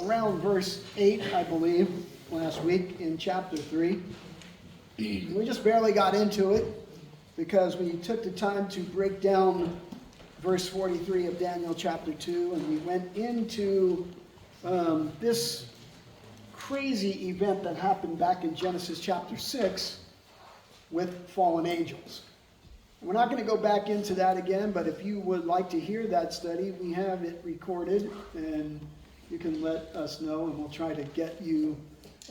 around verse 8, I believe, last week in chapter 3. We just barely got into it because we took the time to break down verse 43 of Daniel chapter 2, and we went into this crazy event that happened back in Genesis chapter 6 with fallen angels. We're not going to go back into that again, but if you would like to hear that study, we have it recorded, and you can let us know, and we'll try to get you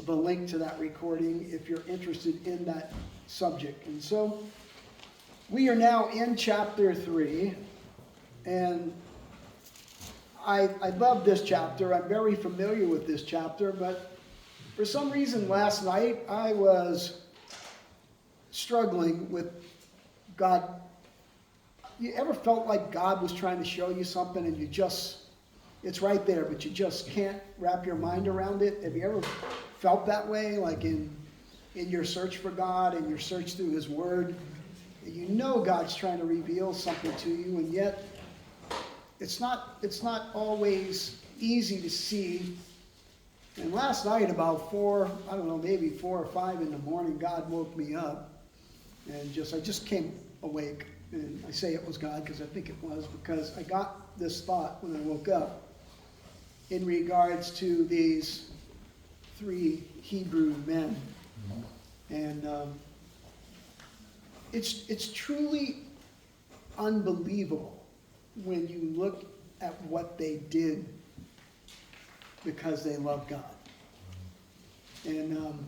the link to that recording if you're interested in that subject. And so we are now in chapter 3, and I love this chapter. I'm very familiar with this chapter, but for some reason last night I was struggling with God. You ever felt like God was trying to show you something and it's right there, but you just can't wrap your mind around it? Have you ever felt that way, like in your search for God and your search through His Word? You know God's trying to reveal something to you, and yet it's not always easy to see. And last night about 4 or 5 in the morning, God woke me up, and I just came awake. And I say it was God because I think it was, because I got this thought when I woke up in regards to these 3 Hebrew men. And it's truly unbelievable when you look at what they did because they love God. And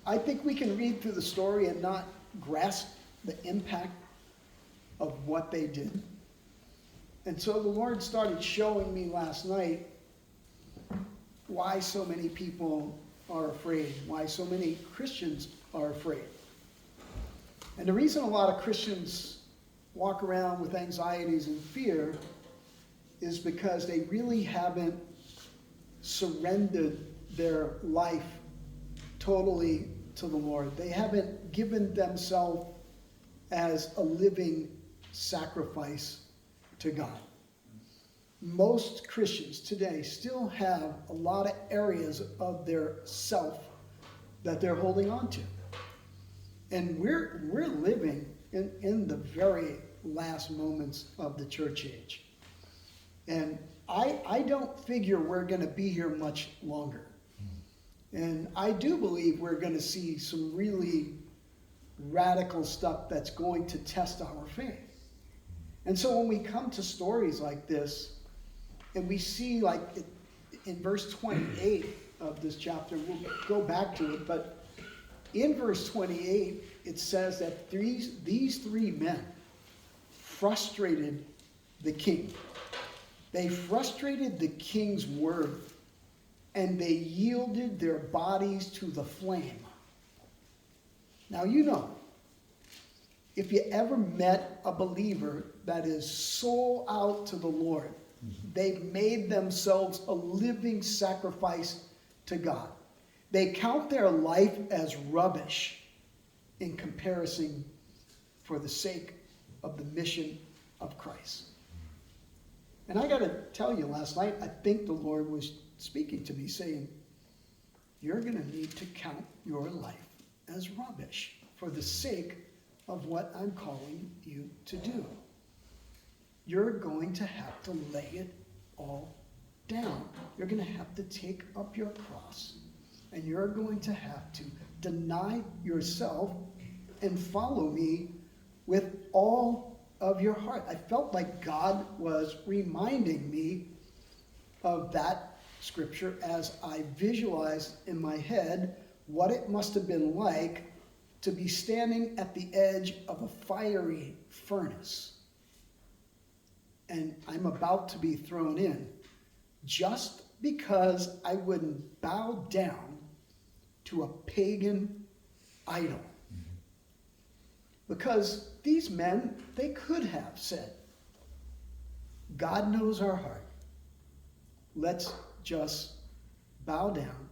I think we can read through the story and not grasp the impact of what they did. And so the Lord started showing me last night why so many people are afraid, why so many Christians are afraid. And the reason a lot of Christians walk around with anxieties and fear is because they really haven't surrendered their life totally to the Lord. They haven't given themselves as a living sacrifice to God. Most Christians today still have a lot of areas of their self that they're holding on to. And we're living in the very last moments of the church age. And I don't figure we're going to be here much longer. And I do believe we're going to see some really radical stuff that's going to test our faith. And so when we come to stories like this, and we see, like in verse 28 of this chapter, we'll go back to it, but in verse 28, it says that these 3 men frustrated the king. They frustrated the king's word, and they yielded their bodies to the flame. Now, you know, if you ever met a believer that is sold out to the Lord, they've made themselves a living sacrifice to God. They count their life as rubbish in comparison for the sake of the mission of Christ. And I got to tell you, last night, I think the Lord was speaking to me saying, you're going to need to count your life as rubbish for the sake of what I'm calling you to do. You're going to have to lay it all down. You're going to have to take up your cross, and you're going to have to deny yourself and follow me with all of your heart. I felt like God was reminding me of that scripture as I visualized in my head what it must have been like to be standing at the edge of a fiery furnace. And I'm about to be thrown in just because I wouldn't bow down to a pagan idol. Because these men, they could have said, God knows our heart. Let's just bow down,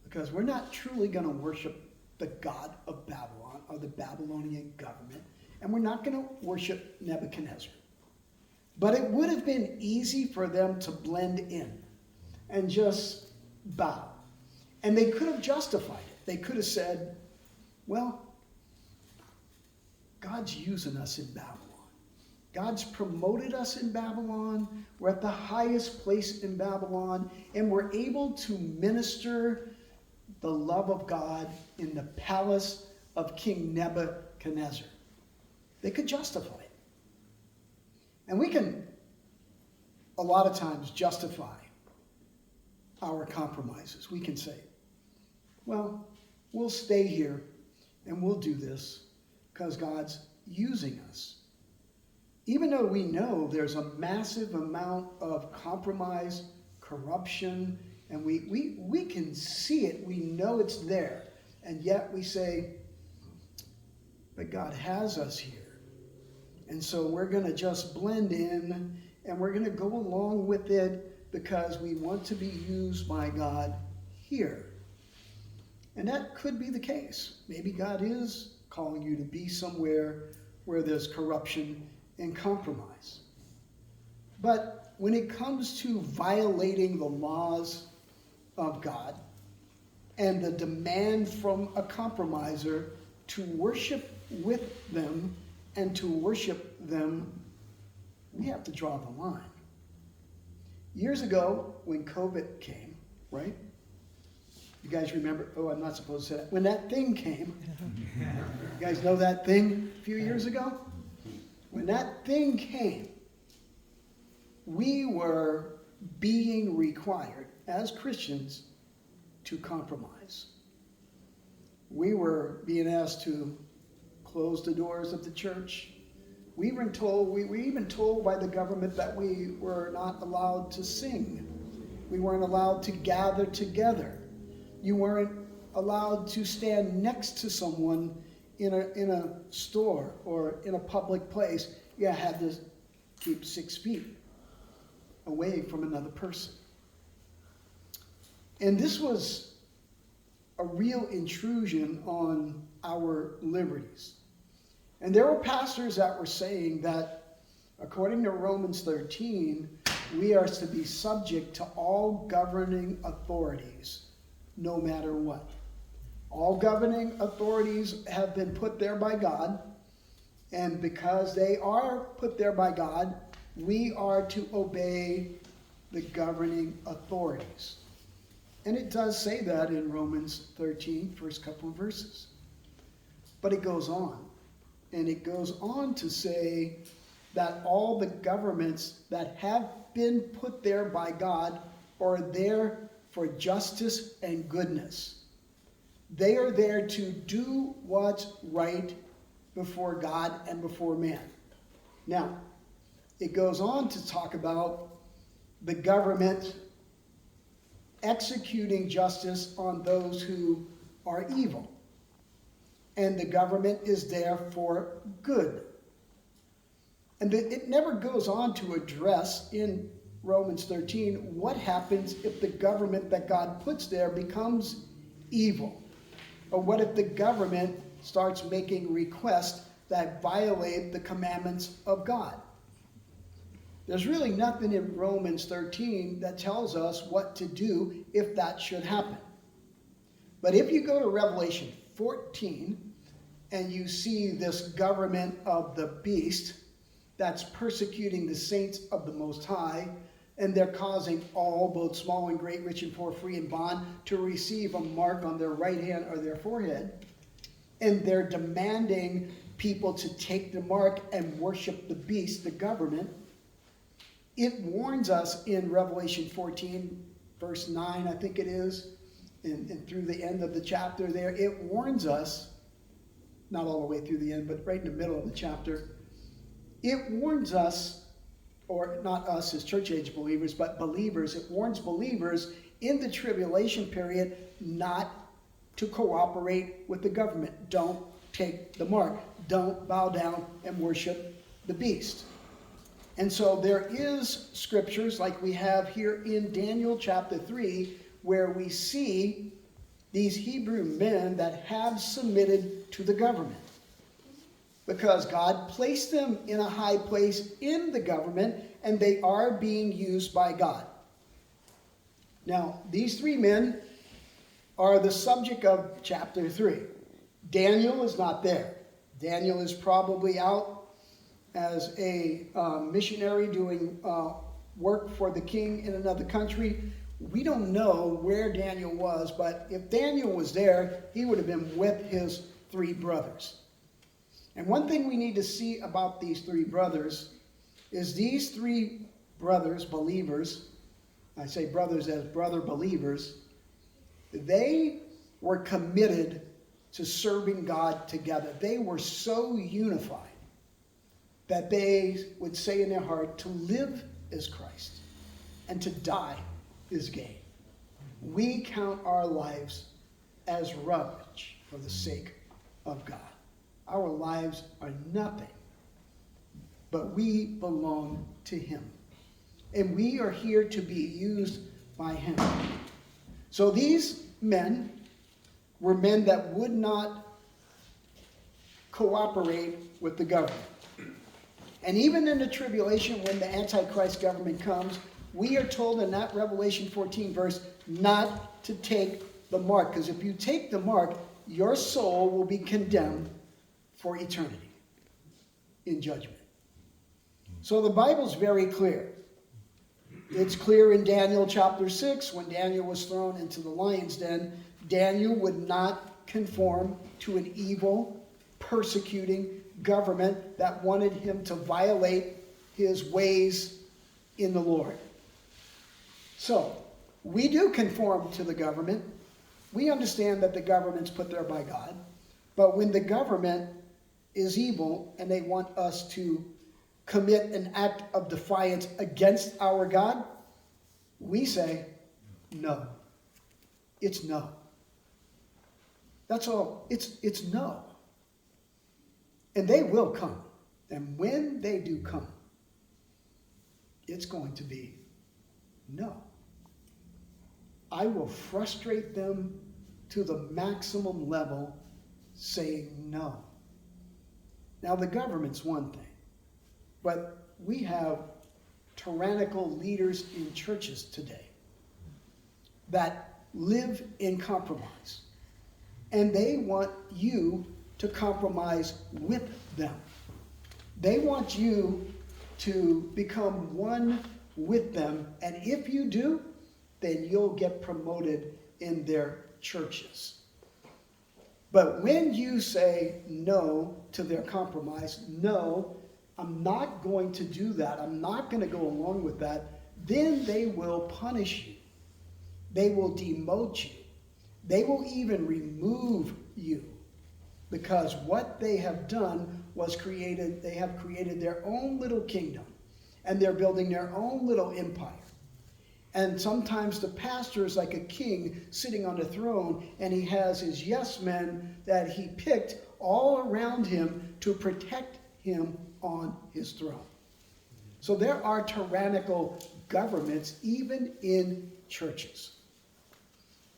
because we're not truly going to worship the God of Babylon or the Babylonian government, and we're not going to worship Nebuchadnezzar. But it would have been easy for them to blend in and just bow. And they could have justified it. They could have said, well, God's using us in Babylon. God's promoted us in Babylon. We're at the highest place in Babylon, and we're able to minister the love of God in the palace of King Nebuchadnezzar. They could justify it. And we can, a lot of times, justify our compromises. We can say, well, we'll stay here and we'll do this because God's using us. Even though we know there's a massive amount of compromise, corruption, and we can see it, we know it's there, and yet we say, but God has us here. And so we're going to just blend in, and we're going to go along with it because we want to be used by God here. And that could be the case. Maybe God is calling you to be somewhere where there's corruption and compromise. But when it comes to violating the laws of God and the demand from a compromiser to worship with them and to worship them, we have to draw the line. Years ago, when COVID came, right? You guys remember? Oh, I'm not supposed to say that. When that thing came, you guys know that thing a few years ago? When that thing came, we were being required as Christians to compromise. We were being asked to close the doors of the church. We were even told by the government that we were not allowed to sing. We weren't allowed to gather together. You weren't allowed to stand next to someone in a store or in a public place. You had to keep 6 feet away from another person. And this was a real intrusion on our liberties. And there were pastors that were saying that, according to Romans 13, we are to be subject to all governing authorities, no matter what. All governing authorities have been put there by God, and because they are put there by God, we are to obey the governing authorities. And it does say that in Romans 13, first couple of verses. But it goes on. And it goes on to say that all the governments that have been put there by God are there for justice and goodness. They are there to do what's right before God and before man. Now, it goes on to talk about the government executing justice on those who are evil. And the government is there for good. And it never goes on to address in Romans 13 what happens if the government that God puts there becomes evil. Or what if the government starts making requests that violate the commandments of God? There's really nothing in Romans 13 that tells us what to do if that should happen. But if you go to Revelation 14 and you see this government of the beast that's persecuting the saints of the Most High, and they're causing all, both small and great, rich and poor, free and bond, to receive a mark on their right hand or their forehead, and they're demanding people to take the mark and worship the beast, the government, it warns us in Revelation 14, verse 9, I think it is, and through the end of the chapter there, it warns us, not all the way through the end, but right in the middle of the chapter, it warns us, or not us as church-age believers, but believers, it warns believers in the tribulation period not to cooperate with the government. Don't take the mark. Don't bow down and worship the beast. And so there is scriptures like we have here in Daniel chapter 3, where we see these Hebrew men that have submitted to the government. Because God placed them in a high place in the government, and they are being used by God. Now, these three men are the subject of chapter 3. Daniel is not there. Daniel is probably out as a missionary doing work for the king in another country. We don't know where Daniel was, but if Daniel was there, he would have been with his three brothers. And one thing we need to see about these three brothers is these three brothers, believers, I say brothers as brother believers, they were committed to serving God together. They were so unified that they would say in their heart, to live is Christ and to die is gain. We count our lives as rubbish for the sake of God. Our lives are nothing, but we belong to Him. And we are here to be used by Him. So these men were men that would not cooperate with the government. And even in the tribulation, when the Antichrist government comes, we are told in that Revelation 14 verse not to take the mark. Because if you take the mark, your soul will be condemned for eternity in judgment. So the Bible's very clear. It's clear in Daniel chapter 6, when Daniel was thrown into the lion's den, Daniel would not conform to an evil, persecuting government that wanted him to violate his ways in the Lord. So, we do conform to the government. We understand that the government's put there by God. But when the government is evil and they want us to commit an act of defiance against our God, we say, no. It's no. That's all. It's no. And they will come. And when they do come, it's going to be no. I will frustrate them to the maximum level, saying no. Now, the government's one thing, but we have tyrannical leaders in churches today that live in compromise. And they want you to compromise with them. They want you to become one with them. And if you do, then you'll get promoted in their churches. But when you say no to their compromise, no, I'm not going to do that, I'm not going to go along with that, then they will punish you. They will demote you. They will even remove you. Because what they have done was they have created their own little kingdom. And they're building their own little empire. And sometimes the pastor is like a king sitting on a throne, and he has his yes men that he picked all around him to protect him on his throne. So there are tyrannical governments even in churches.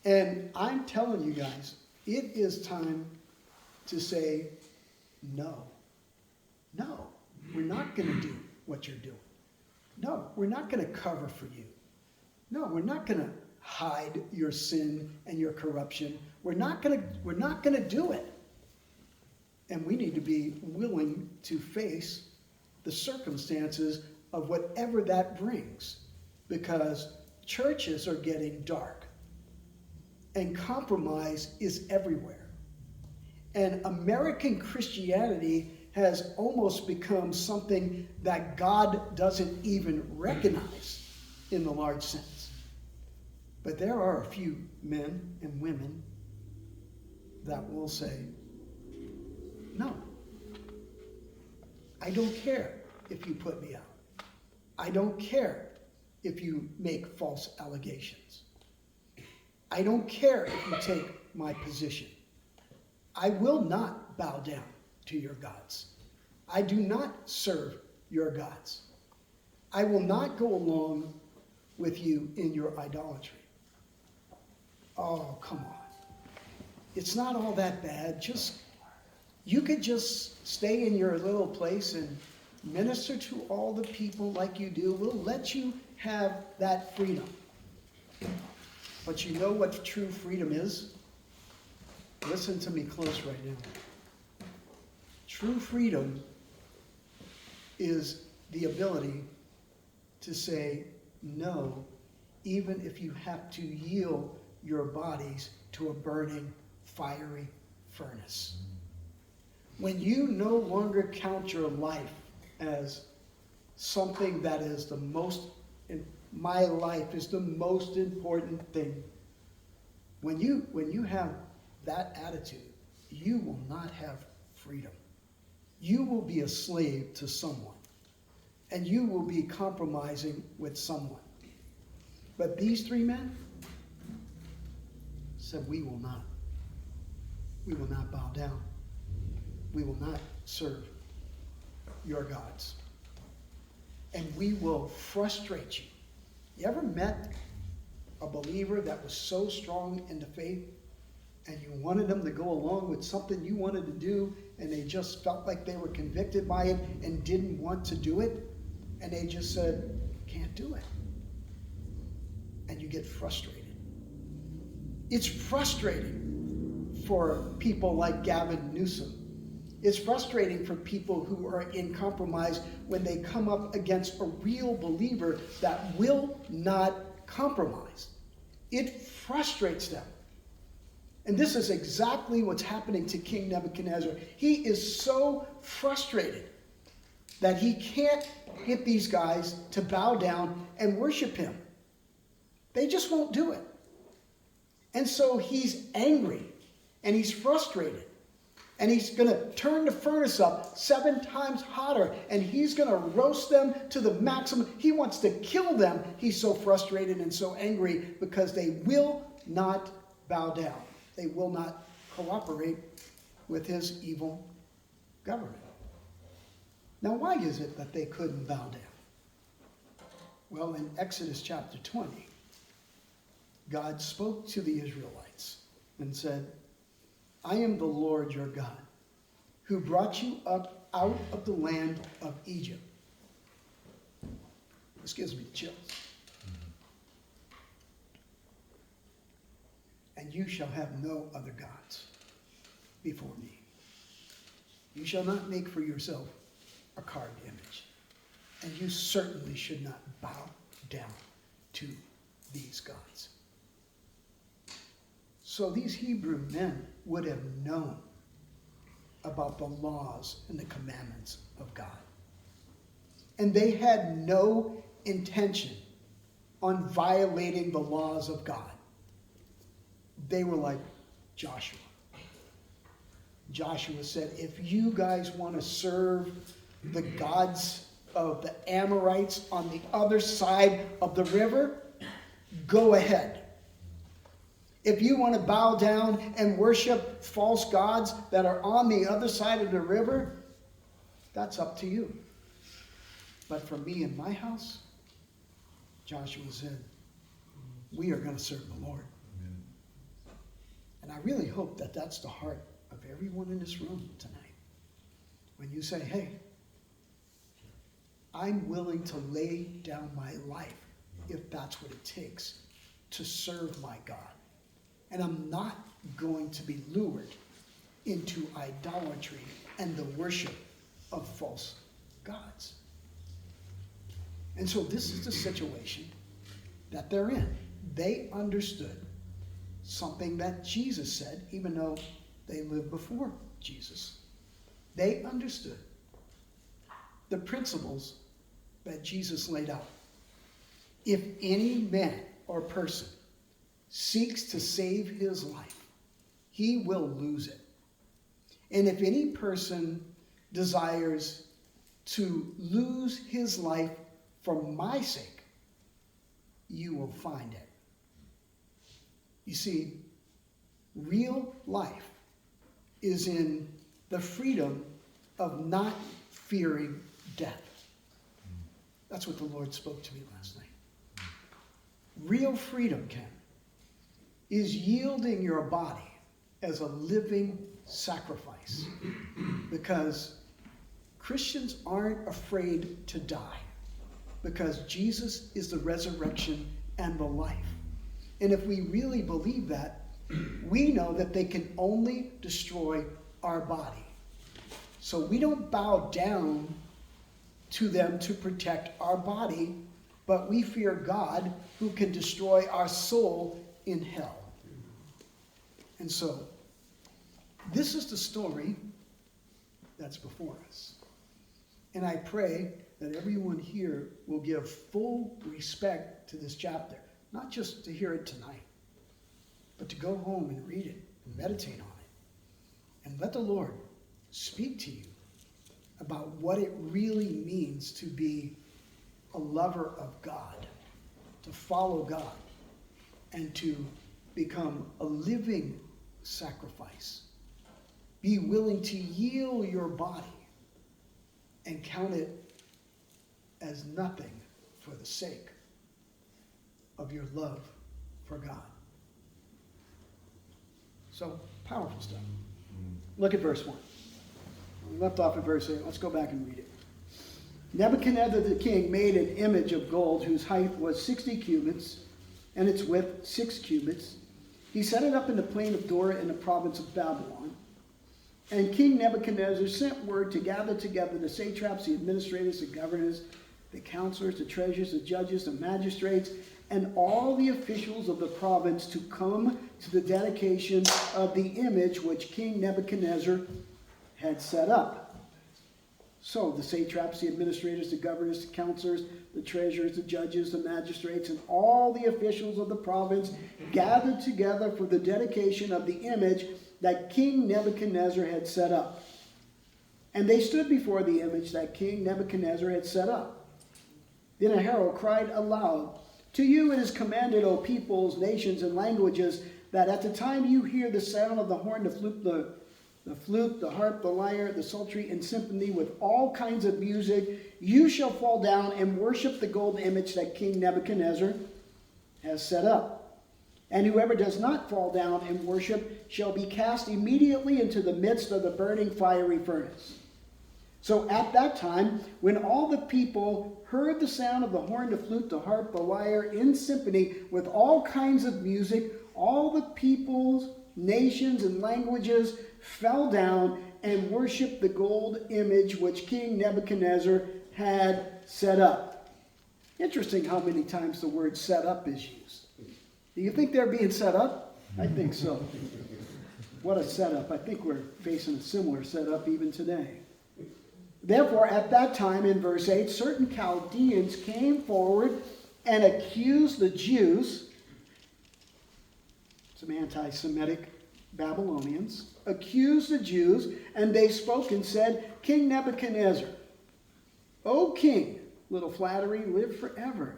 And I'm telling you guys, it is time to say no. No, we're not going to do what you're doing. No, we're not going to cover for you. No, we're not going to hide your sin and your corruption. We're not going to do it. And we need to be willing to face the circumstances of whatever that brings, because churches are getting dark and compromise is everywhere. And American Christianity has almost become something that God doesn't even recognize in the large sense. But there are a few men and women that will say, no, I don't care if you put me out. I don't care if you make false allegations. I don't care if you take my position. I will not bow down to your gods. I do not serve your gods. I will not go along with you in your idolatry. Oh, come on. It's not all that bad. You could just stay in your little place and minister to all the people like you do. We'll let you have that freedom. But you know what true freedom is? Listen to me close right now. True freedom is the ability to say no, even if you have to yield your bodies to a burning, fiery furnace. When you no longer count your life as something that is the most, in my life is the most important thing. When you have that attitude, you will not have freedom. You will be a slave to someone. And you will be compromising with someone. But these three men said, we will not. We will not bow down. We will not serve your gods. And we will frustrate you. You ever met a believer that was so strong in the faith and you wanted them to go along with something you wanted to do and they just felt like they were convicted by it and didn't want to do it? And they just said, can't do it. And you get frustrated. It's frustrating for people like Gavin Newsom. It's frustrating for people who are in compromise when they come up against a real believer that will not compromise. It frustrates them. And this is exactly what's happening to King Nebuchadnezzar. He is so frustrated that he can't get these guys to bow down and worship him. They just won't do it. And so he's angry and he's frustrated. And he's going to turn the furnace up 7 times hotter. And he's going to roast them to the maximum. He wants to kill them. He's so frustrated and so angry because they will not bow down. They will not cooperate with his evil government. Now, why is it that they couldn't bow down? Well, in Exodus chapter 20, God spoke to the Israelites and said, I am the Lord your God, who brought you up out of the land of Egypt. This gives me chills. And you shall have no other gods before me. You shall not make for yourself a carved image. And you certainly should not bow down to these gods. So these Hebrew men would have known about the laws and the commandments of God. And they had no intention on violating the laws of God. They were like Joshua. Joshua said, if you guys want to serve the gods of the Amorites on the other side of the river, go ahead. If you want to bow down and worship false gods that are on the other side of the river, that's up to you. But for me and my house, Joshua said, we are going to serve the Lord. Amen. And I really hope that that's the heart of everyone in this room tonight. When you say, hey, I'm willing to lay down my life if that's what it takes to serve my God. And I'm not going to be lured into idolatry and the worship of false gods. And so this is the situation that they're in. They understood something that Jesus said, even though they lived before Jesus. They understood the principles that Jesus laid out. If any man or person seeks to save his life, he will lose it. And if any person desires to lose his life for my sake, you will find it. You see, real life is in the freedom of not fearing death. That's what the Lord spoke to me last night. Real freedom, Ken, is yielding your body as a living sacrifice. Because Christians aren't afraid to die. Because Jesus is the resurrection and the life. And if we really believe that, we know that they can only destroy our body. So we don't bow down to them to protect our body, but we fear God who can destroy our soul in hell. And so, this is the story that's before us. And I pray that everyone here will give full respect to this chapter, not just to hear it tonight, but to go home and read it and meditate on it. And let the Lord speak to you about what it really means to be a lover of God, to follow God, and to become a living sacrifice. Be willing to yield your body and count it as nothing for the sake of your love for God. So, powerful stuff. Look at verse 1. We left off at verse 8. Let's go back and read it. Nebuchadnezzar the king made an image of gold whose height was 60 cubits and its width 6 cubits. He set it up in the plain of Dura in the province of Babylon. And King Nebuchadnezzar sent word to gather together the satraps, the administrators, the governors, the counselors, the treasurers, the judges, the magistrates, and all the officials of the province to come to the dedication of the image which King Nebuchadnezzar had set up. So the satraps, the administrators, the governors, the counselors, the treasurers, the judges, the magistrates, and all the officials of the province gathered together for the dedication of the image that King Nebuchadnezzar had set up. And they stood before the image that King Nebuchadnezzar had set up. Then a herald cried aloud, "To you it is commanded, O peoples, nations, and languages, that at the time you hear the sound of the horn, the flute, the harp, the lyre, the psaltery, and symphony with all kinds of music, you shall fall down and worship the golden image that King Nebuchadnezzar has set up. And whoever does not fall down and worship shall be cast immediately into the midst of the burning fiery furnace." So at that time, when all the people heard the sound of the horn, the flute, the harp, the lyre, in symphony with all kinds of music, all the peoples, nations, and languages fell down and worshiped the gold image which King Nebuchadnezzar had set up. Interesting how many times the word set up is used. Do you think they're being set up? I think so. What a setup. I think we're facing a similar setup even today. Therefore, at that time, in verse 8, certain Chaldeans came forward and accused the Jews, some anti-Semitic Babylonians, accused the Jews, and they spoke and said, "King Nebuchadnezzar, O king," little flattery, "live forever.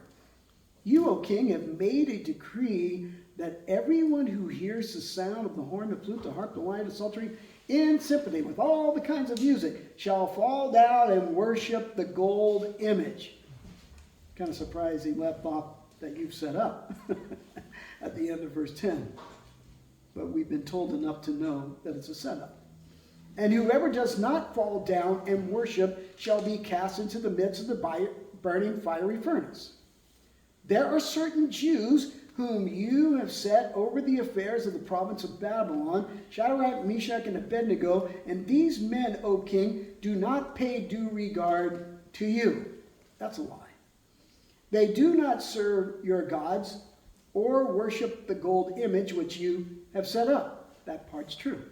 You, O king, have made a decree that everyone who hears the sound of the horn, the flute, the harp, the lyre, the psaltery, in symphony with all the kinds of music, shall fall down and worship the gold image." Kind of surprised he left off that you've set up at the end of verse 10. But we've been told enough to know that it's a setup. "And whoever does not fall down and worship shall be cast into the midst of the burning fiery furnace. There are certain Jews whom you have set over the affairs of the province of Babylon, Shadrach, Meshach, and Abednego, and these men, O king, do not pay due regard to you." That's a lie. "They do not serve your gods or worship the gold image which you have set up." That part's true.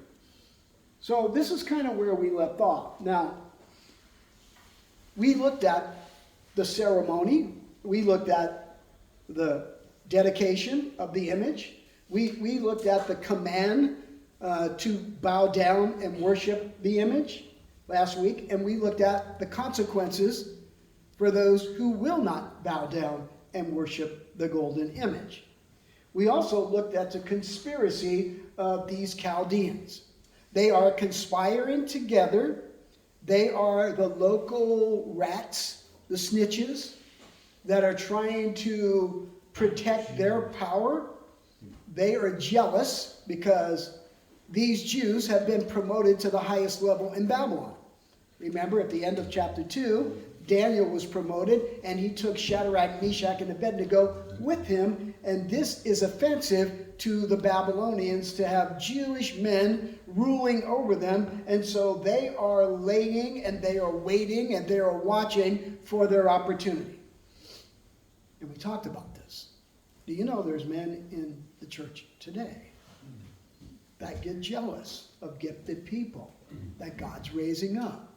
So this is kind of where we left off. Now, we looked at the ceremony. We looked at the dedication of the image. We looked at the command to bow down and worship the image last week. And we looked at the consequences for those who will not bow down and worship the golden image. We also looked at the conspiracy of these Chaldeans. They are conspiring together. They are the local rats, the snitches, that are trying to protect their power. They are jealous because these Jews have been promoted to the highest level in Babylon. Remember, at the end of chapter 2, Daniel was promoted, and he took Shadrach, Meshach, and Abednego with him, and this is offensive to the Babylonians to have Jewish men ruling over them, and so they are laying and they are waiting and they are watching for their opportunity. And we talked about this. Do you know there's men in the church today that get jealous of gifted people that God's raising up?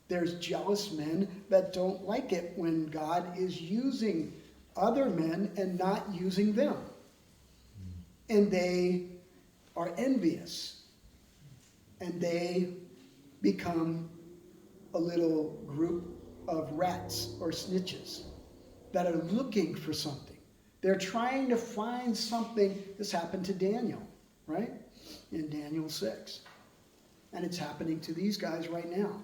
There's jealous men that don't like it when God is using other men and not using them. And they are envious. And they become a little group of rats or snitches that are looking for something. They're trying to find something. This happened to Daniel, right? In Daniel 6. And it's happening to these guys right now.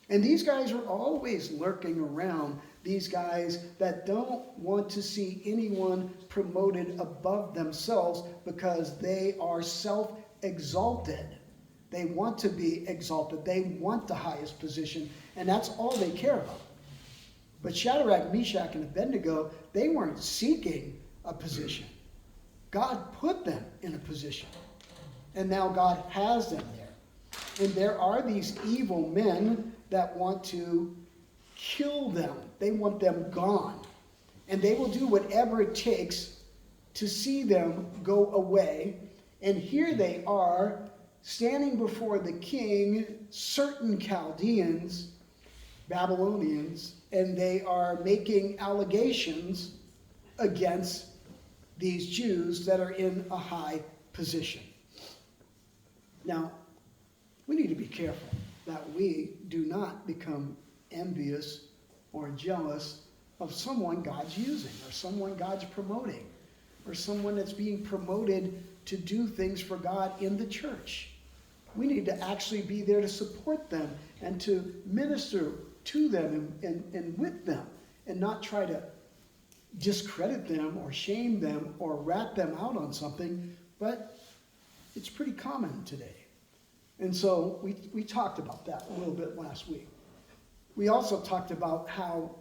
And these guys are always lurking around, these guys that don't want to see anyone promoted above themselves because they are self-exalted. They want to be exalted. They want the highest position, and that's all they care about. But Shadrach, Meshach, and Abednego, they weren't seeking a position. God put them in a position, and now God has them there. And there are these evil men that want to kill them. They want them gone. And they will do whatever it takes to see them go away. And here they are, standing before the king, certain Chaldeans, Babylonians, and they are making allegations against these Jews that are in a high position. Now, we need to be careful that we do not become envious or jealous of someone God's using, or someone God's promoting, or someone that's being promoted to do things for God in the church. We need to actually be there to support them and to minister to them and with them, and not try to discredit them or shame them or rat them out on something, but it's pretty common today. And so we talked about that a little bit last week. We also talked about how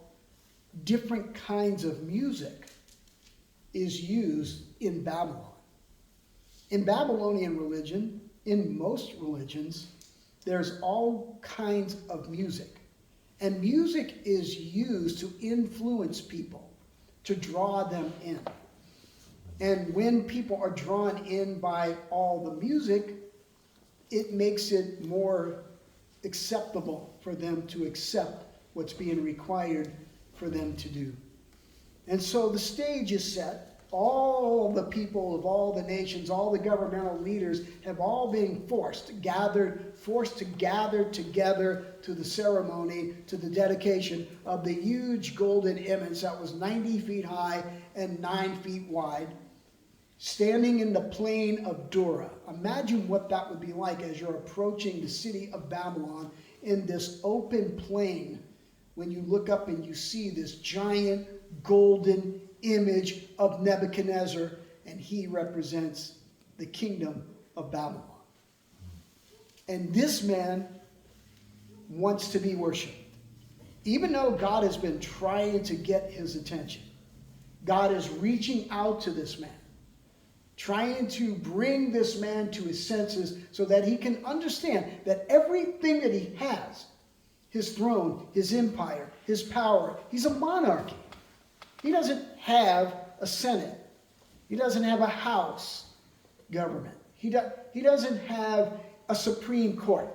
different kinds of music is used in Babylon. In Babylonian religion, in most religions, there's all kinds of music. And music is used to influence people, to draw them in. And when people are drawn in by all the music, it makes it more acceptable for them to accept what's being required for them to do. And so the stage is set. All the people of all the nations, all the governmental leaders have all been forced to gather together to the ceremony, to the dedication of the huge golden image that was 90 feet high and 9 feet wide, standing in the plain of Dura. Imagine what that would be like as you're approaching the city of Babylon in this open plain, when you look up and you see this giant golden image of Nebuchadnezzar, and he represents the kingdom of Babylon. And this man wants to be worshipped. Even though God has been trying to get his attention, God is reaching out to this man, trying to bring this man to his senses so that he can understand that everything that he has, his throne, his empire, his power, he's a monarchy. He doesn't have a senate. He doesn't have a house government. He doesn't have a Supreme Court.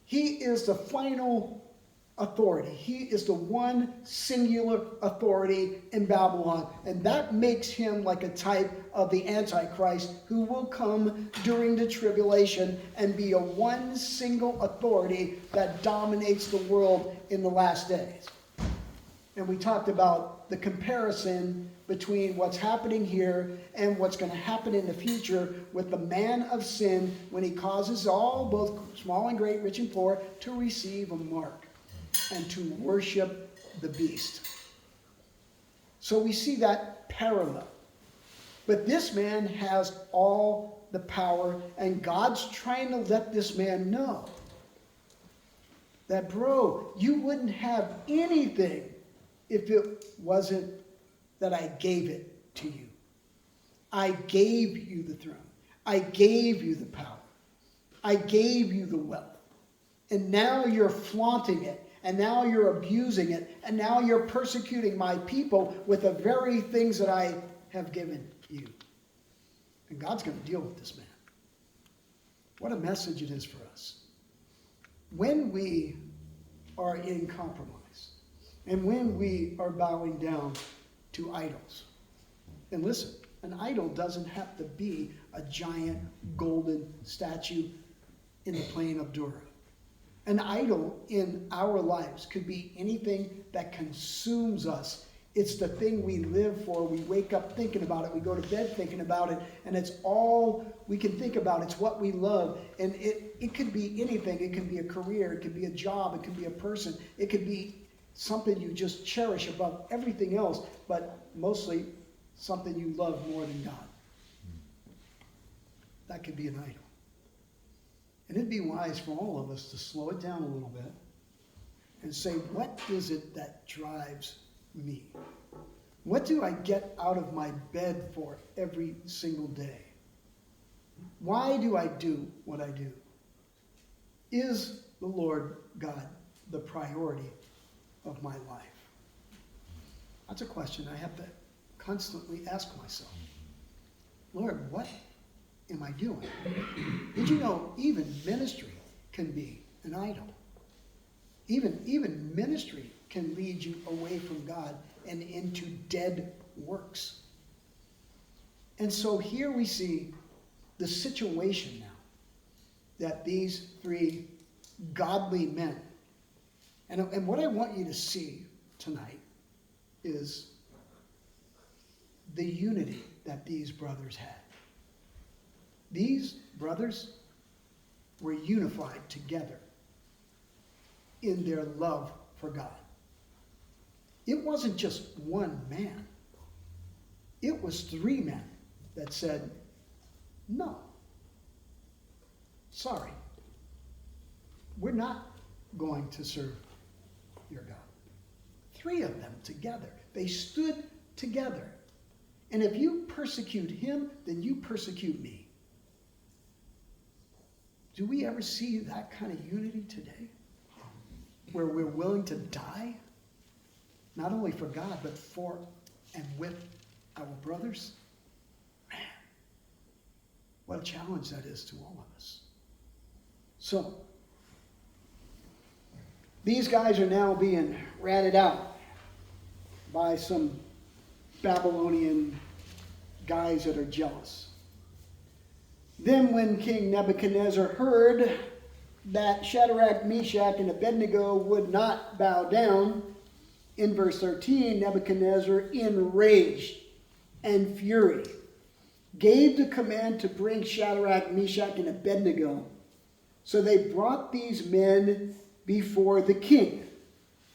He is the final authority. He is the one singular authority in Babylon. And that makes him like a type of the Antichrist who will come during the tribulation and be a one single authority that dominates the world in the last days. And we talked about the comparison between what's happening here and what's going to happen in the future with the man of sin when he causes all, both small and great, rich and poor, to receive a mark and to worship the beast. So we see that parallel. But this man has all the power, and God's trying to let this man know that, bro, you wouldn't have anything if it wasn't that I gave it to you. I gave you the throne. I gave you the power. I gave you the wealth. And now you're flaunting it. And now you're abusing it. And now you're persecuting my people with the very things that I have given you. And God's going to deal with this man. What a message it is for us. When we are in compromise, and when we are bowing down to idols, and listen, an idol doesn't have to be a giant golden statue in the plain of Dura. An idol in our lives could be anything that consumes us. It's the thing we live for. We wake up thinking about it. We go to bed thinking about it. And it's all we can think about. It's what we love. And it could be anything. It can be a career. It could be a job. It could be a person. It could be something you just cherish above everything else. But mostly something you love more than God. That could be an idol. And it'd be wise for all of us to slow it down a little bit and say, what is it that drives me? What do I get out of my bed for every single day? Why do I do what I do? Is the Lord God the priority of my life? That's a question I have to constantly ask myself. Lord, what am I doing? Did you know even ministry can be an idol? Even ministry can lead you away from God and into dead works. And so here we see the situation now that these three godly men, and what I want you to see tonight is the unity that these brothers had. These brothers were unified together in their love for God. It wasn't just one man. It was three men that said, no, sorry, we're not going to serve your God. Three of them together. They stood together. And if you persecute him, then you persecute me. Do we ever see that kind of unity today? Where we're willing to die? Not only for God, but for and with our brothers? Man, what a challenge that is to all of us. So, these guys are now being ratted out by some Babylonian guys that are jealous. Then when King Nebuchadnezzar heard that Shadrach, Meshach, and Abednego would not bow down, in verse 13, Nebuchadnezzar, enraged and fury, gave the command to bring Shadrach, Meshach, and Abednego. So they brought these men before the king.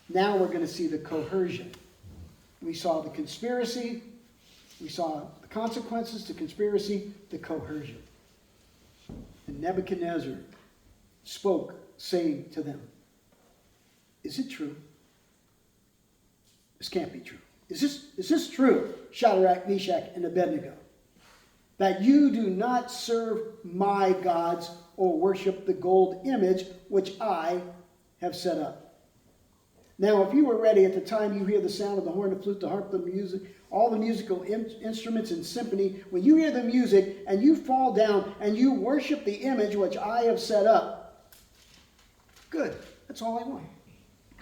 Now we're going to see the coercion. We saw the conspiracy. We saw the consequences, the conspiracy, the coercion. And Nebuchadnezzar spoke, saying to them, is it true? This can't be true. Is this true, Shadrach, Meshach, and Abednego, that you do not serve my gods or worship the gold image which I have set up? Now, if you were ready at the time you hear the sound of the horn, the flute, the harp, the music, all the musical instruments and symphony, when you hear the music and you fall down and you worship the image which I have set up, good. That's all I want.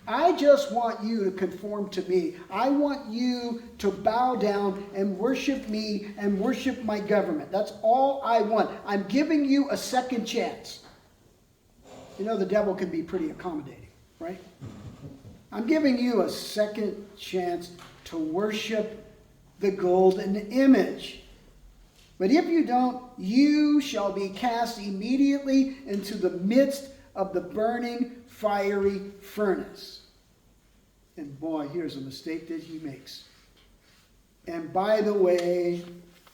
I just want you to conform to me. I want you to bow down and worship me and worship my government. That's all I want. I'm giving you a second chance. You know, the devil can be pretty accommodating, right? I'm giving you a second chance to worship the golden image. But if you don't, you shall be cast immediately into the midst of the burning fiery furnace. And boy, here's a mistake that he makes. And by the way,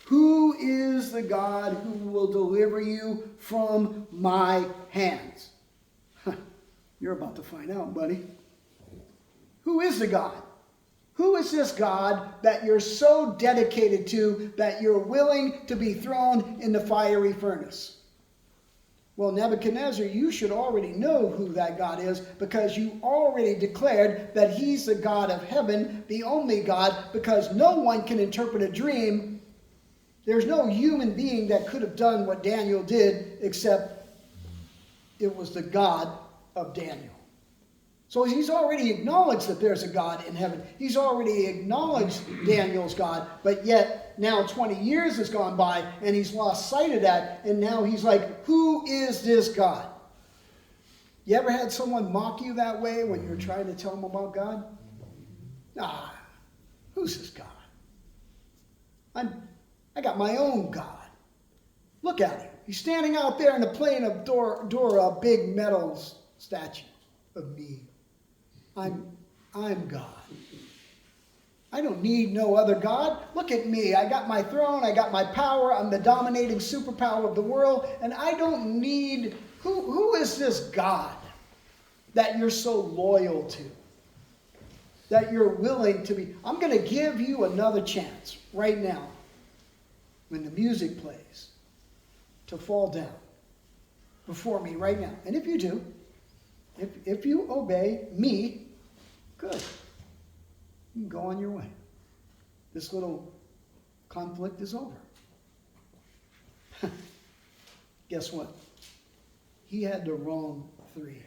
who is the God who will deliver you from my hands? You're about to find out, buddy. Who is the God Who is this God that you're so dedicated to that you're willing to be thrown in the fiery furnace? Well, Nebuchadnezzar, you should already know who that God is because you already declared that he's the God of heaven, the only God, because no one can interpret a dream. There's no human being that could have done what Daniel did except it was the God of Daniel. So he's already acknowledged that there's a God in heaven. He's already acknowledged Daniel's God, but yet now 20 years has gone by and he's lost sight of that, and now he's like, who is this God? You ever had someone mock you that way when you were trying to tell them about God? Ah, who's this God? I got my own God. Look at him. He's standing out there in the plain of Dora, a big metal statue of me. I'm God. I don't need no other God. Look at me. I got my throne. I got my power. I'm the dominating superpower of the world. And I don't need... Who is this God that you're so loyal to? That you're willing to be... I'm going to give you another chance right now when the music plays to fall down before me right now. And if you do, if you obey me, good. You can go on your way. This little conflict is over. Guess what? He had the wrong three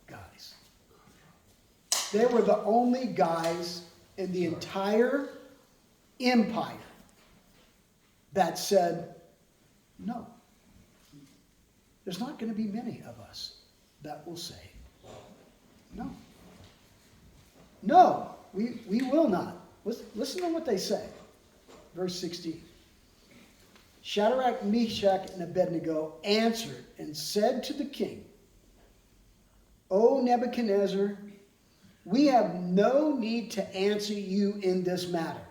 guys. They were the only guys in the entire empire that said, no. There's not going to be many of us that will say, no. No, we will not. Listen to what they say. Verse 16. Shadrach, Meshach, and Abednego answered and said to the king, O Nebuchadnezzar, we have no need to answer you in this matter.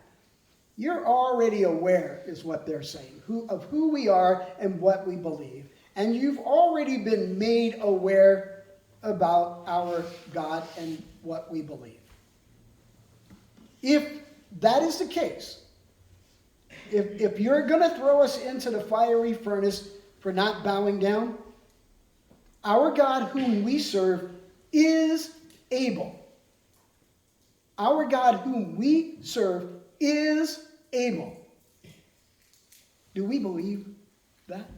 You're already aware, is what they're saying, of who we are and what we believe. And you've already been made aware about our God and what we believe. If that is the case, if you're going to throw us into the fiery furnace for not bowing down, our God whom we serve is able. Our God whom we serve is able. Do we believe that?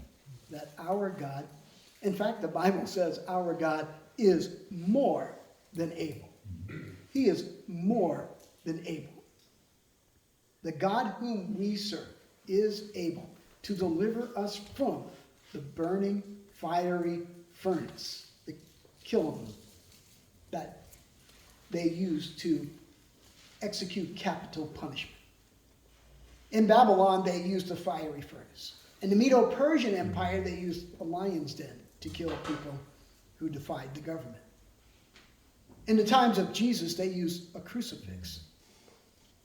That our God, in fact, the Bible says our God is more than able. He is more than able. The God whom we serve is able to deliver us from the burning, fiery furnace, the kiln that they used to execute capital punishment. In Babylon, they used a fiery furnace. In the Medo-Persian Empire, they used a lion's den to kill people who defied the government. In the times of Jesus, they used a crucifix.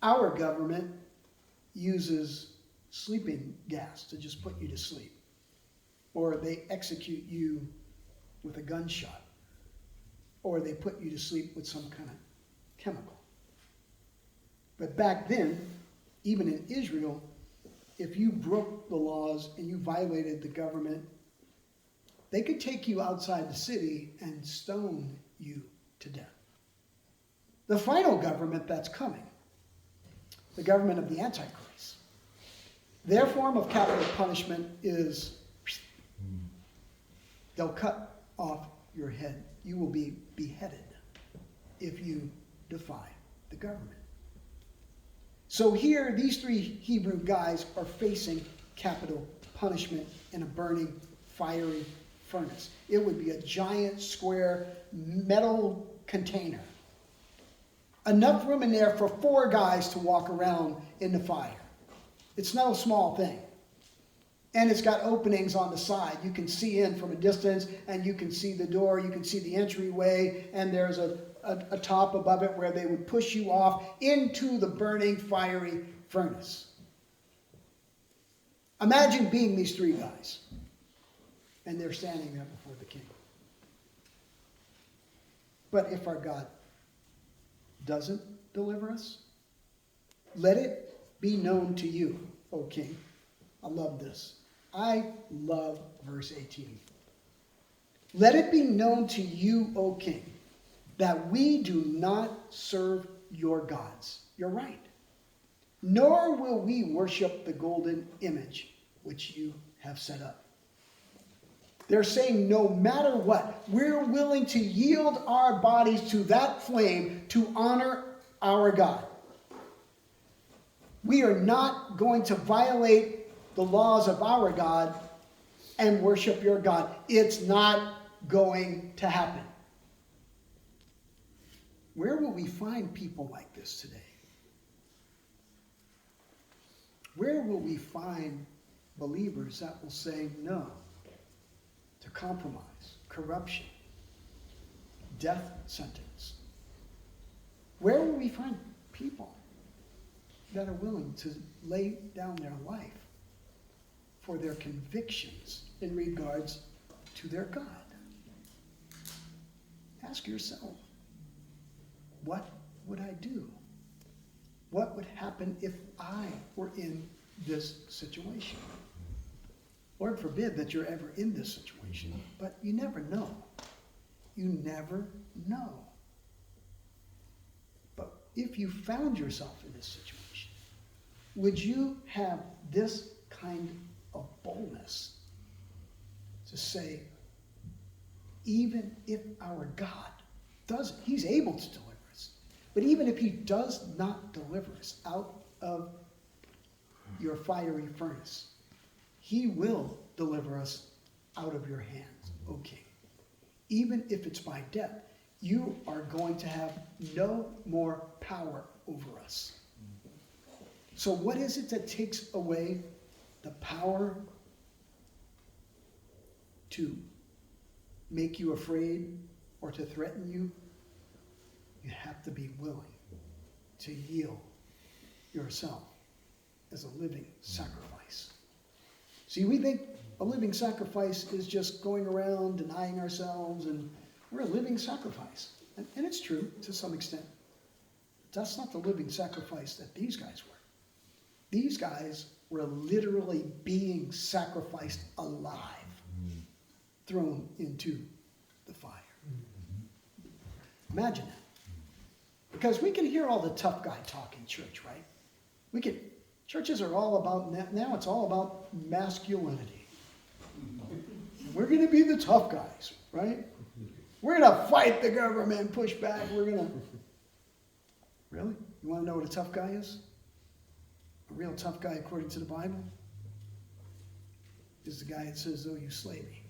Our government uses sleeping gas to just put you to sleep. Or they execute you with a gunshot. Or they put you to sleep with some kind of chemical. But back then, even in Israel, if you broke the laws and you violated the government, they could take you outside the city and stone you to death. The final government that's coming, the government of the Antichrist, their form of capital punishment is they'll cut off your head. You will be beheaded if you defy the government. So here, these three Hebrew guys are facing capital punishment in a burning, fiery furnace. It would be a giant, square, metal container. Enough room in there for 4 guys to walk around in the fire. It's no small thing. And it's got openings on the side. You can see in from a distance, and you can see the door, you can see the entryway, and there's a top above it where they would push you off into the burning, fiery furnace. Imagine being these 3 guys, and they're standing there before the king. But if our God doesn't deliver us, Let it be known to you, O king. I love this. I love verse 18. Let it be known to you, O king, that we do not serve your gods. You're right. Nor will we worship the golden image which you have set up. They're saying no matter what, we're willing to yield our bodies to that flame to honor our God. We are not going to violate the laws of our God and worship your God. It's not going to happen. Where will we find people like this today? Where will we find believers that will say no to compromise, corruption, death sentence? Where will we find people that are willing to lay down their life for their convictions in regards to their God? Ask yourself, what would I do? What would happen if I were in this situation? Lord forbid that you're ever in this situation, but you never know. You never know. But if you found yourself in this situation, would you have this kind of boldness to say, even if our God doesn't, he's able to deliver us, but even if he does not deliver us out of your fiery furnace, he will deliver us out of your hands, O King. Even if it's by death, you are going to have no more power over us. So what is it that takes away the power to make you afraid or to threaten you? You have to be willing to yield yourself as a living sacrifice. See, we think a living sacrifice is just going around denying ourselves, and we're a living sacrifice. And it's true to some extent. That's not the living sacrifice that these guys were. These guys were literally being sacrificed alive, thrown into the fire. Imagine that. Because we can hear all the tough guy talk in church, right? Churches are all about, now it's all about masculinity. We're going to be the tough guys, right? We're going to fight the government, push back. We're going to... Really? You want to know what a tough guy is? A real tough guy, according to the Bible, is the guy that says, though you slay me,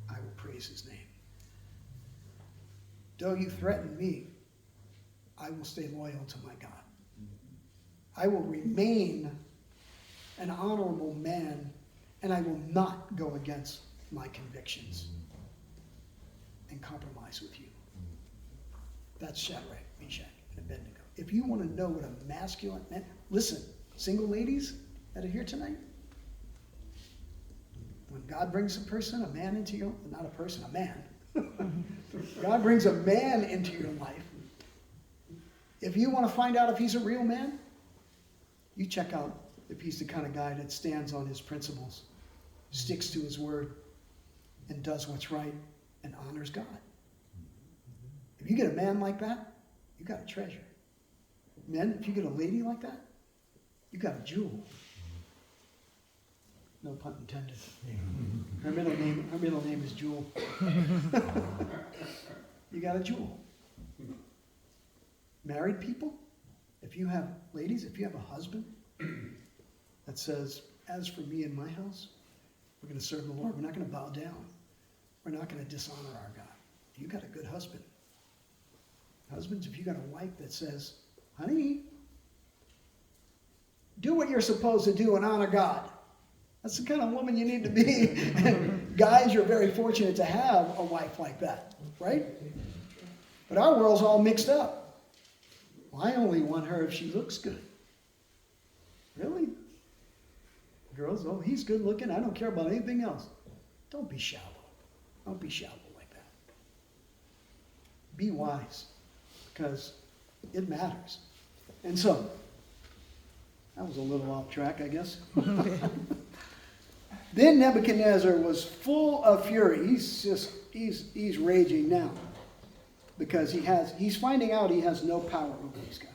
I will praise his name. Though you threaten me, I will stay loyal to my God. I will remain an honorable man, and I will not go against my convictions and compromise with you. That's Shadrach, Meshach, and Abednego. If you want to know what a masculine man... Listen, single ladies that are here tonight, when God brings a person, a man into your... Not a person, a man. God brings a man into your life. If you want to find out if he's a real man, you check out if he's the kind of guy that stands on his principles, sticks to his word, and does what's right, and honors God. If you get a man like that, you got a treasure. Men, if you get a lady like that, you got a jewel. No pun intended. Her middle name is Jewel. You got a jewel. Married people, if you have, ladies, if you have a husband that says, as for me and my house, we're going to serve the Lord. We're not going to bow down. We're not going to dishonor our God. You got a good husband. Husbands, if you got a wife that says, honey, do what you're supposed to do and honor God. That's the kind of woman you need to be. And guys, you're very fortunate to have a wife like that, right? But our world's all mixed up. Well, I only want her if she looks good. Really? Girls, oh, he's good looking. I don't care about anything else. Don't be shallow. Don't be shallow like that. Be wise, because it matters. And so, That was a little off track, I guess. Then Nebuchadnezzar was full of fury. He's raging now because he's finding out he has no power over these guys.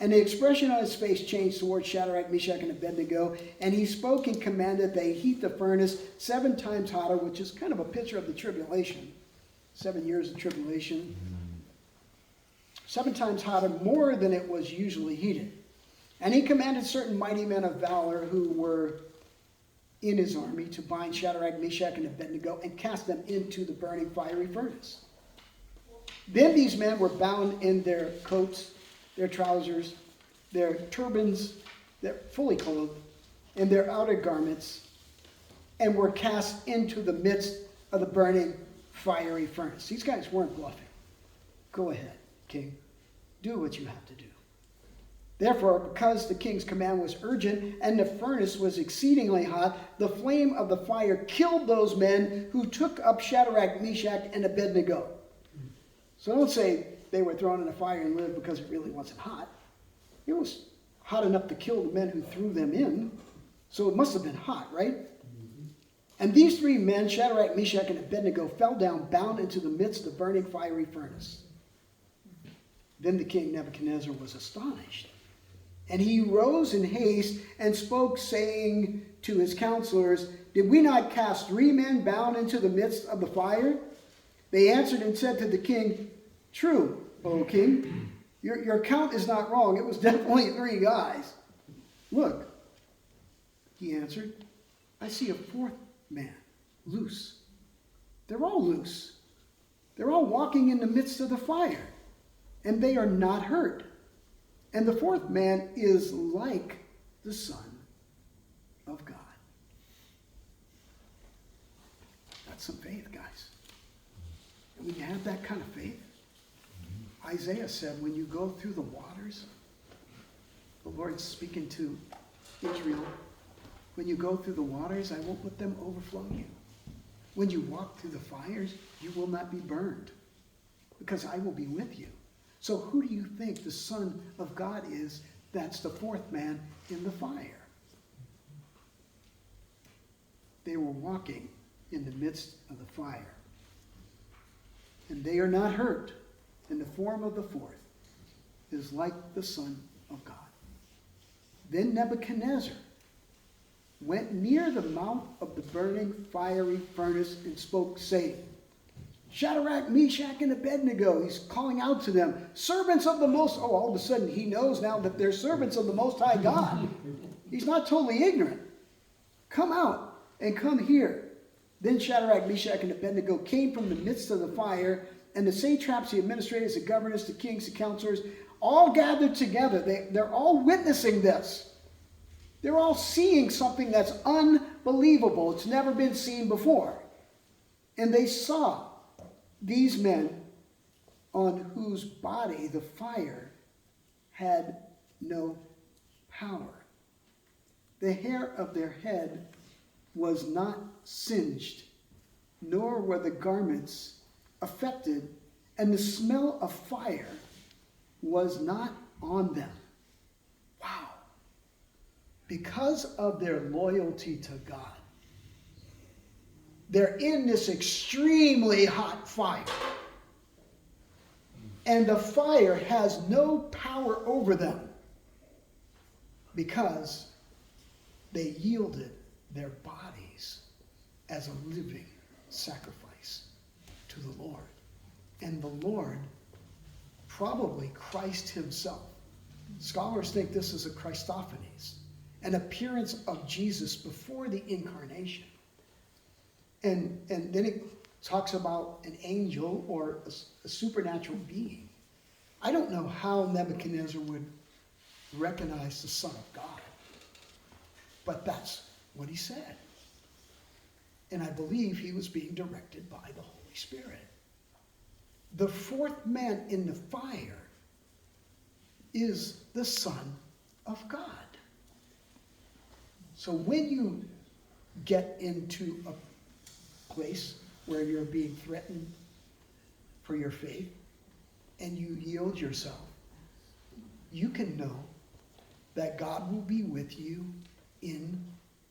And the expression on his face changed towards Shadrach, Meshach, and Abednego, and he spoke and commanded they heat the furnace 7 times hotter, which is kind of a picture of the tribulation. 7 years of tribulation. 7 times hotter, more than it was usually heated. And he commanded certain mighty men of valor who were in his army to bind Shadrach, Meshach, and Abednego and cast them into the burning fiery furnace. Then these men were bound in their coats, their trousers, their turbans, they're fully clothed, and their outer garments, and were cast into the midst of the burning fiery furnace. These guys weren't bluffing. Go ahead, king. Do what you have to do. Therefore, because the king's command was urgent and the furnace was exceedingly hot, the flame of the fire killed those men who took up Shadrach, Meshach, and Abednego. So don't say they were thrown in the fire and lived because it really wasn't hot. It was hot enough to kill the men who threw them in. So it must have been hot, right? And these 3 men, Shadrach, Meshach, and Abednego, fell down bound into the midst of the burning fiery furnace. Then the king Nebuchadnezzar was astonished. And he rose in haste and spoke, saying to his counselors, "Did we not cast 3 men bound into the midst of the fire?" They answered and said to the king, "True, O king. Your count is not wrong. It was definitely 3 guys." "Look," he answered, "I see a 4th man, loose." They're all loose. They're all walking in the midst of the fire, and they are not hurt. And the 4th man is like the Son of God. That's some faith, guys. And when you have that kind of faith, Isaiah said, when you go through the waters, the Lord's speaking to Israel, when you go through the waters, I won't let them overflow you. When you walk through the fires, you will not be burned, because I will be with you. So who do you think the Son of God is that's the 4th man in the fire? They were walking in the midst of the fire. And they are not hurt. And the form of the 4th is like the Son of God. Then Nebuchadnezzar went near the mouth of the burning fiery furnace and spoke, saying, "Shadrach, Meshach, and Abednego," he's calling out to them, "servants of the Most..." Oh, all of a sudden he knows now that they're servants of the Most High God. He's not totally ignorant. "Come out and come here." Then Shadrach, Meshach, and Abednego came from the midst of the fire, and the satraps, the administrators, the governors, the kings, the counselors, all gathered together. They're all witnessing this. They're all seeing something that's unbelievable. It's never been seen before. And they saw these men on whose body the fire had no power. The hair of their head was not singed, nor were the garments affected, and the smell of fire was not on them. Wow. Because of their loyalty to God, they're in this extremely hot fire. And the fire has no power over them because they yielded their bodies as a living sacrifice to the Lord. And the Lord, probably Christ himself. Scholars think this is a Christophanies, an appearance of Jesus before the incarnation. And then it talks about an angel or a supernatural being. I don't know how Nebuchadnezzar would recognize the Son of God, but that's what he said. And I believe he was being directed by the Holy Spirit. The 4th man in the fire is the Son of God. So when you get into a place where you're being threatened for your faith and you yield yourself, you can know that God will be with you in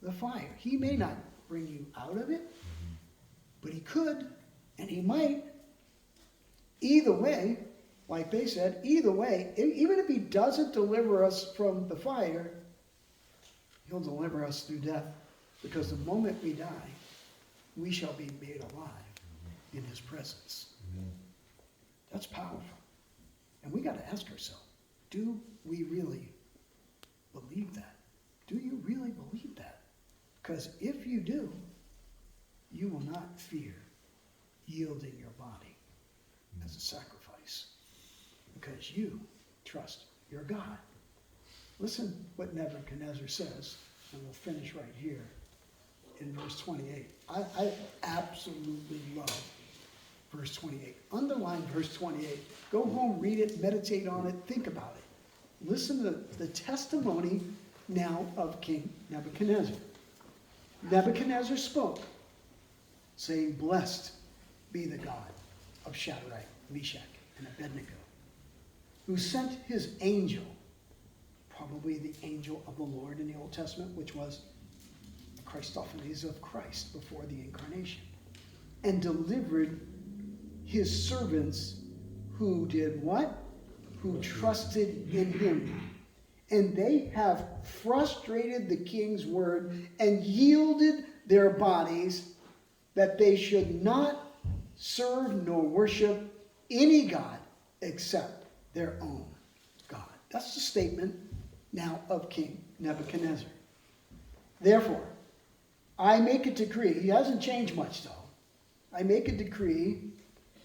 the fire. He may not bring you out of it, but he could, and he might. Either way, like they said, either way, even if he doesn't deliver us from the fire, he'll deliver us through death. Because the moment we die, we shall be made alive in his presence. That's powerful. And we got to ask ourselves, do we really believe that? Do you really believe that? Because if you do, you will not fear yielding your body as a sacrifice. Because you trust your God. Listen what Nebuchadnezzar says, and we'll finish right here in verse 28. I absolutely love verse 28. Underline verse 28. Go home, read it, meditate on it, think about it. Listen to the testimony now of King Nebuchadnezzar. Nebuchadnezzar spoke, saying, "Blessed be the God of Shadrach, Meshach, and Abednego, who sent his angel," probably the angel of the Lord in the Old Testament, which was a Christophanies of Christ before the incarnation, "and delivered his servants who did what? Who trusted in him. And they have frustrated the king's word and yielded their bodies that they should not serve nor worship any God except their own God." That's the statement now of King Nebuchadnezzar. "Therefore, I make a decree," he hasn't changed much though, "I make a decree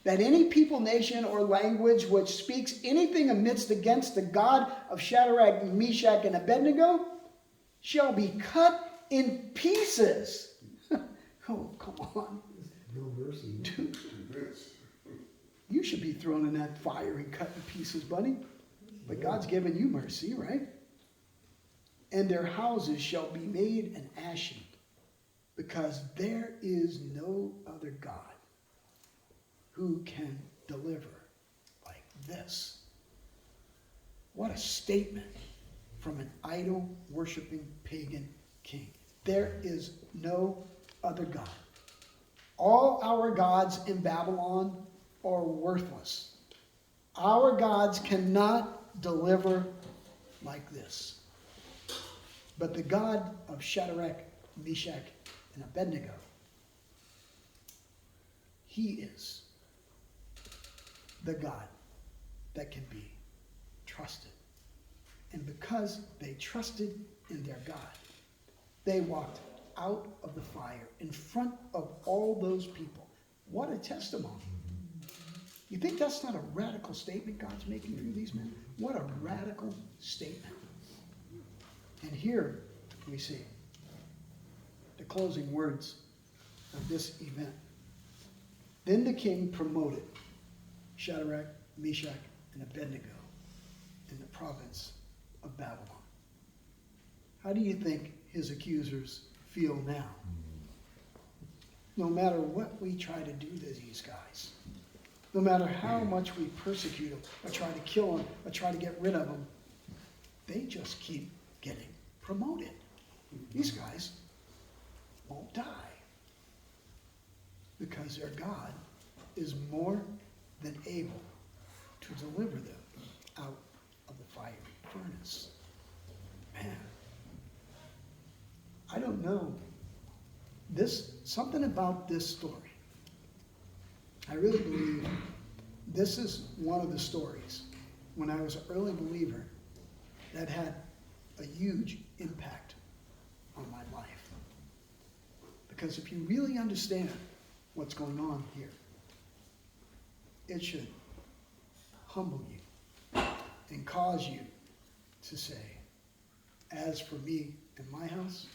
that any people, nation, or language which speaks anything amidst against the God of Shadrach, Meshach, and Abednego shall be cut in pieces." Oh, come on. No mercy. Dude, you should be thrown in that fire and cut in pieces, buddy. But God's given you mercy, right? "And their houses shall be made an ash heap, because there is no other God who can deliver like this." What a statement from an idol-worshiping pagan king. There is no other God. All our gods in Babylon are worthless. Our gods cannot deliver like this. But the God of Shadrach, Meshach, and Abednego, he is the God that can be trusted. And because they trusted in their God, they walked out of the fire in front of all those people. What a testimony. You think that's not a radical statement God's making through these men? What a radical statement. And here we see the closing words of this event. "Then the king promoted Shadrach, Meshach, and Abednego in the province of Babylon." How do you think his accusers feel now? No matter what we try to do to these guys, no matter how much we persecute them, or try to kill them, or try to get rid of them, they just keep getting promoted. These guys won't die because their God is more than able to deliver them out of the fiery furnace. Man, I don't know. Something about this story, I really believe this is one of the stories when I was an early believer that had a huge impact on my life. Because if you really understand what's going on here, it should humble you and cause you to say, "As for me and my house,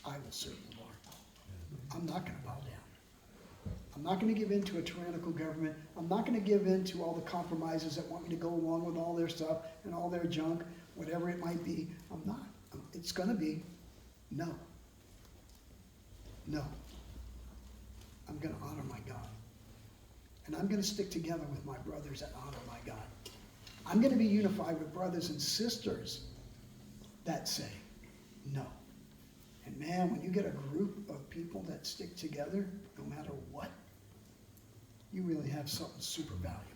I will serve the Lord. I'm not going to bow down. I'm not going to give in to a tyrannical government. I'm not going to give in to all the compromises that want me to go along with all their stuff and all their junk, whatever it might be. I'm not. It's going to be no. No. I'm going to honor my God. And I'm going to stick together with my brothers that honor my God. I'm going to be unified with brothers and sisters that say no. And man, when you get a group of people that stick together, no matter what, you really have something super valuable.